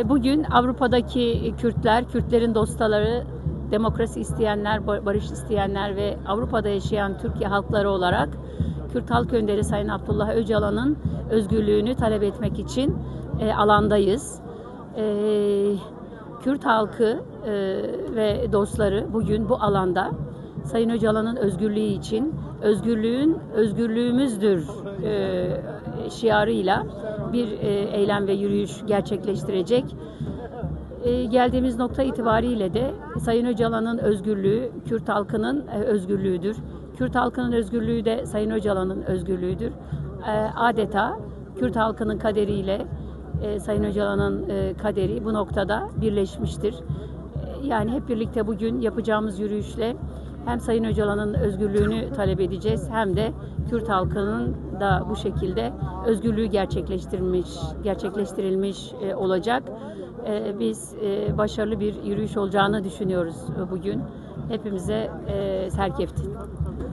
Bugün Avrupa'daki Kürtler, Kürtlerin dostları, demokrasi isteyenler, barış isteyenler ve Avrupa'da yaşayan Türkiye halkları olarak Kürt Halk Önderi Sayın Abdullah Öcalan'ın özgürlüğünü talep etmek için alandayız. Kürt halkı ve dostları bugün bu alanda Sayın Öcalan'ın özgürlüğü için özgürlüğün özgürlüğümüzdür şiarıyla bir eylem ve yürüyüş gerçekleştirecek. Geldiğimiz nokta itibariyle de Sayın Öcalan'ın özgürlüğü Kürt halkının özgürlüğüdür. Kürt halkının özgürlüğü de Sayın Öcalan'ın özgürlüğüdür. Adeta Kürt halkının kaderiyle Sayın Öcalan'ın kaderi bu noktada birleşmiştir. Yani hep birlikte bugün yapacağımız yürüyüşle hem Sayın Öcalan'ın özgürlüğünü talep edeceğiz hem de Kürt halkının da bu şekilde özgürlüğü gerçekleştirilmiş olacak. Biz başarılı bir yürüyüş olacağını düşünüyoruz bugün. Hepimize serkeftin.